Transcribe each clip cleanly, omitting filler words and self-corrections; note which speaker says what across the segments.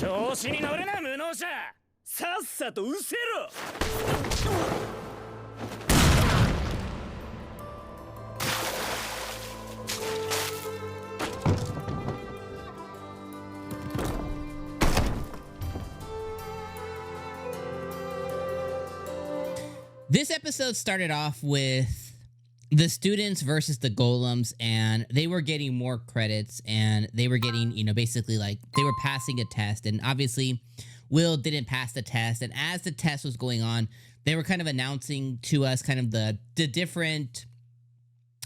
Speaker 1: 調子に乗るな無能者。さっさと失せろ。
Speaker 2: This episode started off with the students versus the golems, and they were getting more credits, and they were getting, basically like they were passing a test, and obviously Will didn't pass the test. And as the test was going on, they were kind of announcing to us kind of the different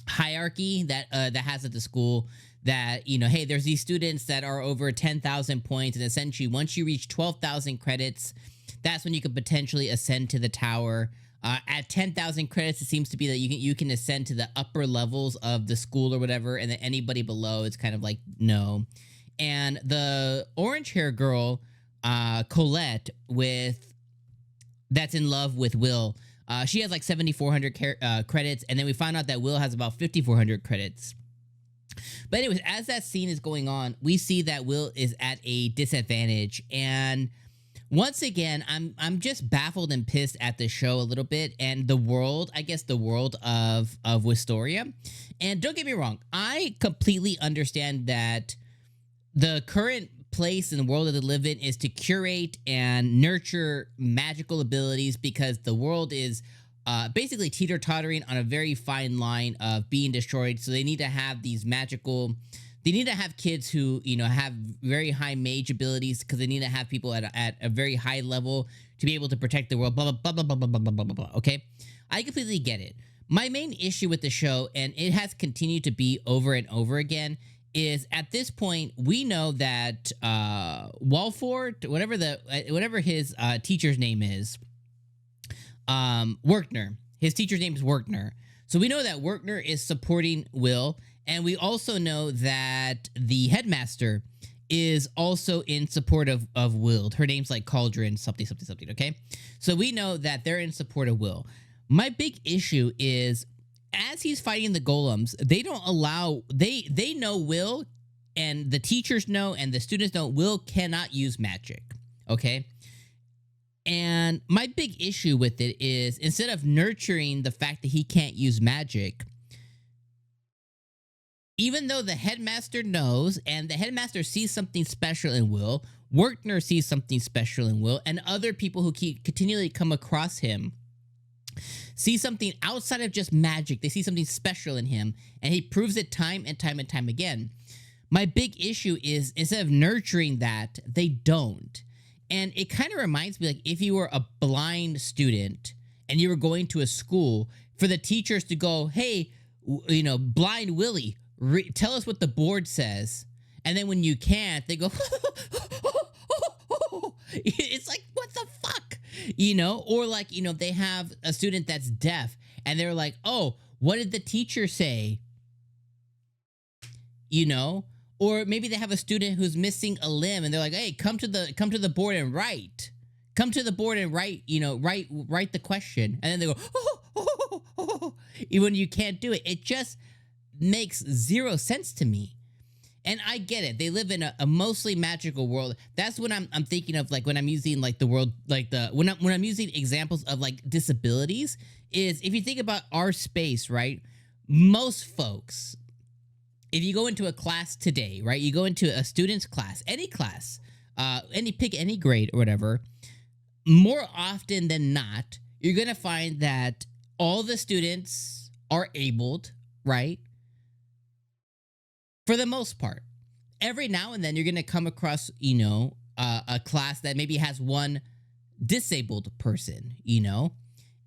Speaker 2: hierarchy that has at the school, that, hey, there's these students that are over 10,000 points, and essentially once you reach 12,000 credits, that's when you could potentially ascend to the tower. At 10,000 credits, it seems to be that you can ascend to the upper levels of the school or whatever, and then anybody below is kind of like no. And the orange hair girl, Colette, that's in love with Will, she has like 7,400 credits, and then we find out that Will has about 5,400 credits. But anyways, as that scene is going on, we see that Will is at a disadvantage, and once again, I'm just baffled and pissed at the show a little bit, and the world, I guess the world of Wistoria. And don't get me wrong, I completely understand that the current place and the world that they live in is to curate and nurture magical abilities, because the world is basically teeter-tottering on a very fine line of being destroyed. So they need to have these magical... They need to have kids who, have very high mage abilities, because they need to have people at a very high level to be able to protect the world, blah, blah, blah, blah, blah, blah, blah, blah, blah, blah, okay? I completely get it. My main issue with the show, and it has continued to be over and over again, is at this point, we know that Walford, whatever his teacher's name is, Werkner. His teacher's name is Werkner. So we know that Werkner is supporting Will, and we also know that the headmaster is also in support of Will. Her name's like Cauldron something, okay? So we know that they're in support of Will. My big issue is, as he's fighting the golems, they don't allow... They know Will, and the teachers know, and the students know Will cannot use magic, okay? And my big issue with it is, instead of nurturing the fact that he can't use magic... Even though the headmaster knows, and the headmaster sees something special in Will, Werkner sees something special in Will, and other people who continually come across him see something outside of just magic. They see something special in him, and he proves it time and time and time again. My big issue is, instead of nurturing that, they don't. And it kind of reminds me, like, if you were a blind student and you were going to a school, for the teachers to go, hey, blind Willie, tell us what the board says. And then when you can't, they go, it's like, what the fuck? Or like, they have a student that's deaf, and they're like, oh, what did the teacher say? Or maybe they have a student who's missing a limb, and they're like, hey, come to the board and write. Come to the board and write, write the question. And then they go, when you can't do it. It just makes zero sense to me. And I get it. They live in a mostly magical world. That's what I'm thinking of, like, when I'm using like the world, like when I'm using examples of like disabilities, is if you think about our space, right? Most folks, if you go into a class today, right? You go into a student's class, pick any grade or whatever, more often than not, you're going to find that all the students are abled, right? For the most part. Every now and then, you're going to come across, a class that maybe has one disabled person,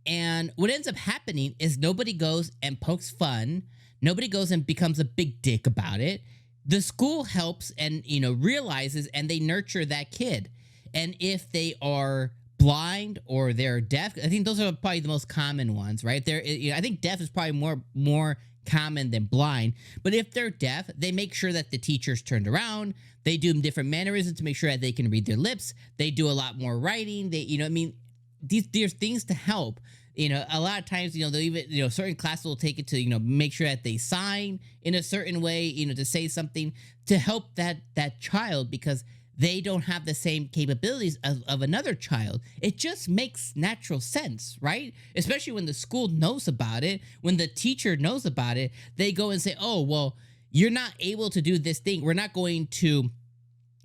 Speaker 2: And what ends up happening is nobody goes and pokes fun. Nobody goes and becomes a big dick about it. The school helps and, realizes, and they nurture that kid. And if they are blind or they're deaf, I think those are probably the most common ones, right? I think deaf is probably more common than blind. But if they're deaf, they make sure that the teacher's turned around. They do different mannerisms to make sure that they can read their lips. They do a lot more writing. There's things to help. A lot of times, they'll even, certain classes will take it to, make sure that they sign in a certain way, to say something to help that child, because they don't have the same capabilities of another child. It just makes natural sense, right? Especially when the school knows about it, when the teacher knows about it, they go and say, oh, well, you're not able to do this thing. We're not going to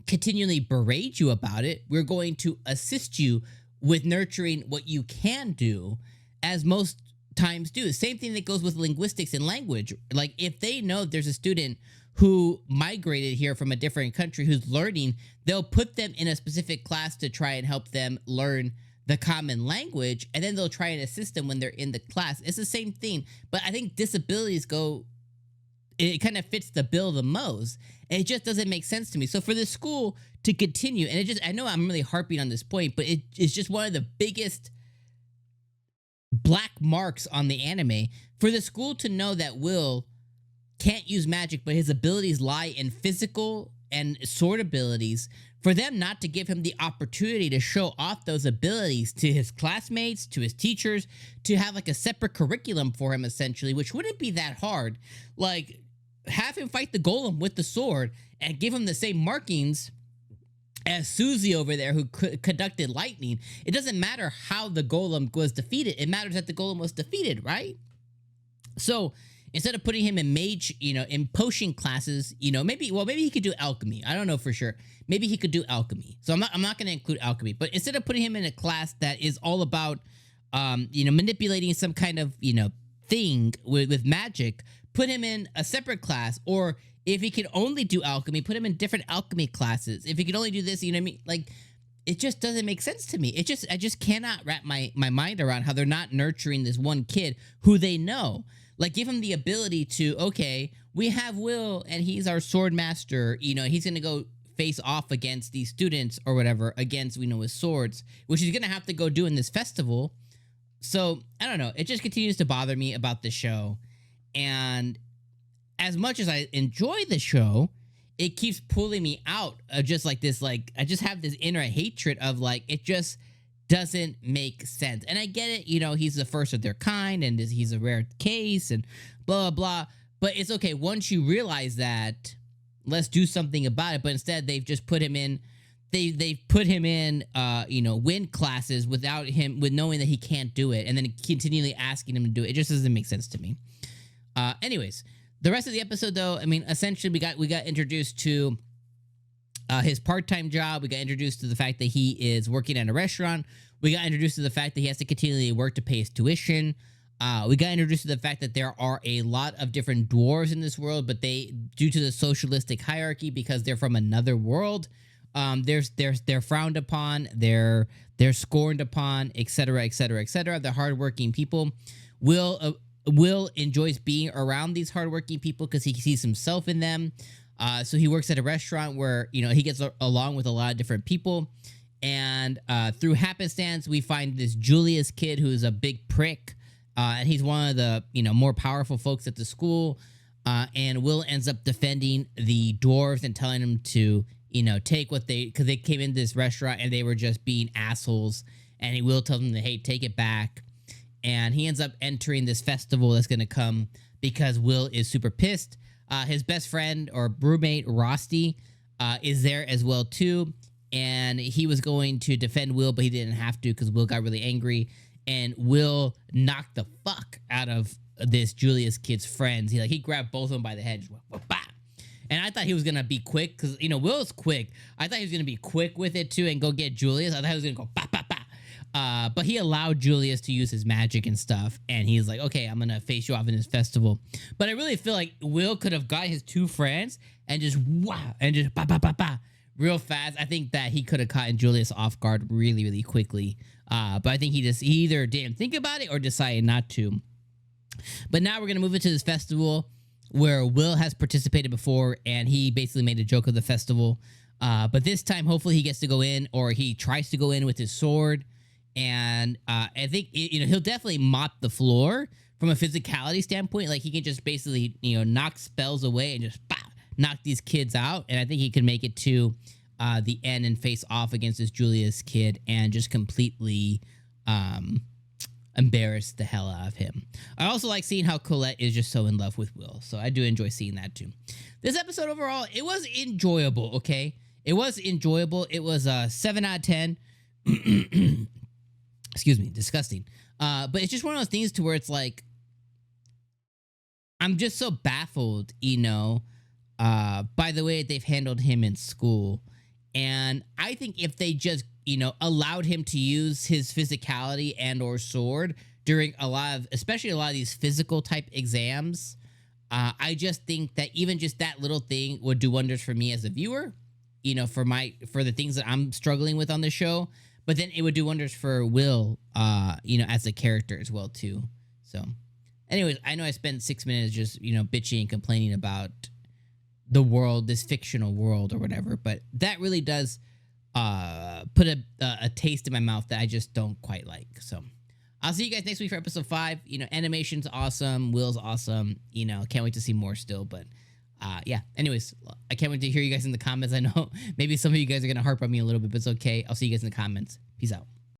Speaker 2: continually berate you about it. We're going to assist you with nurturing what you can do, as most times do. Same thing that goes with linguistics and language. Like if they know there's a student who migrated here from a different country who's learning, they'll put them in a specific class to try and help them learn the common language, and then they'll try and assist them when they're in the class. It's the same thing, but I think disabilities it kind of fits the bill the most. And it just doesn't make sense to me. So for the school to continue, and I know I'm really harping on this point, but it's just one of the biggest black marks on the anime, for the school to know that Will can't use magic, but his abilities lie in physical and sword abilities, for them not to give him the opportunity to show off those abilities to his classmates, to his teachers, to have like a separate curriculum for him, essentially, which wouldn't be that hard. Like, have him fight the golem with the sword and give him the same markings as Susie over there, who conducted lightning. It doesn't matter how the golem was defeated. It matters that the golem was defeated, right? So instead of putting him in mage, in potion classes, maybe he could do alchemy. I don't know for sure. Maybe he could do alchemy. So I'm not going to include alchemy. But instead of putting him in a class that is all about, manipulating some kind of, thing with magic, put him in a separate class. Or if he could only do alchemy, put him in different alchemy classes. If he could only do this, you know what I mean? Like, it just doesn't make sense to me. I just cannot wrap my mind around how they're not nurturing this one kid who they know. Like, give him the ability to, okay, we have Will and he's our sword master. He's going to go face off against these students or whatever, against, with swords, which he's going to have to go do in this festival. So, I don't know. It just continues to bother me about the show. And as much as I enjoy the show, it keeps pulling me out of just like this, like, I just have this inner hatred of like, it just doesn't make sense. And I get it, he's the first of their kind and he's a rare case and blah, blah, blah. But it's okay. Once you realize that, let's do something about it. But instead, they've just put him in, they've put him in, wind classes with knowing that he can't do it. And then continually asking him to do it. It just doesn't make sense to me. Anyways, the rest of the episode, though, I mean, essentially, we got introduced to his part-time job. We got introduced to the fact that he is working at a restaurant. We got introduced to the fact that he has to continually work to pay his tuition. We got introduced to the fact that there are a lot of different dwarves in this world, but due to the socialistic hierarchy, because they're from another world, they're frowned upon, they're scorned upon, etc., etc., etc. They're hardworking people. Will enjoys being around these hardworking people because he sees himself in them. So he works at a restaurant where, he gets along with a lot of different people. And through happenstance, we find this Julius kid who's a big prick. And he's one of the, more powerful folks at the school. And Will ends up defending the dwarves and telling them to, take because they came into this restaurant and they were just being assholes. And Will tells them, hey, take it back. And he ends up entering this festival that's going to come because Will is super pissed. His best friend or roommate, Rosti, is there as well, too. And he was going to defend Will, but he didn't have to because Will got really angry. And Will knocked the fuck out of this Julius kid's friends. He grabbed both of them by the head. Just went, bah. And I thought he was going to be quick because, Will's quick. I thought he was going to be quick with it, too, and go get Julius. I thought he was going to go, bah, bah, bah. But he allowed Julius to use his magic and stuff. And he's like, okay, I'm going to face you off in this festival. But I really feel like Will could have got his two friends and just, wow, and just, bah, bah, bah, bah, real fast. I think that he could have caught Julius off guard really, really quickly. But I think he either didn't think about it or decided not to. But now we're going to move into this festival where Will has participated before. And he basically made a joke of the festival. But this time, hopefully he gets to go in, or he tries to go in with his sword. And I think, he'll definitely mop the floor from a physicality standpoint. Like, he can just basically, knock spells away and just knock these kids out. And I think he can make it to the end and face off against this Julius kid and just completely embarrass the hell out of him. I also like seeing how Colette is just so in love with Will. So I do enjoy seeing that too. This episode overall, it was enjoyable, okay? It was enjoyable. It was a 7 out of 10. Excuse me, disgusting. But it's just one of those things to where it's like, I'm just so baffled, by the way they've handled him in school. And I think if they just, allowed him to use his physicality and or sword during especially a lot of these physical type exams, I just think that even just that little thing would do wonders for me as a viewer, for the things that I'm struggling with on the show. But then it would do wonders for Will, as a character as well too. So, anyways, I know I spent 6 minutes just bitching and complaining about the world, this fictional world or whatever, but that really does put a taste in my mouth that I just don't quite like. So I'll see you guys next week for episode 5. Animation's awesome, Will's awesome. Can't wait to see more still. But yeah. Anyways, I can't wait to hear you guys in the comments. I know maybe some of you guys are gonna harp on me a little bit, but it's okay. I'll see you guys in the comments. Peace out.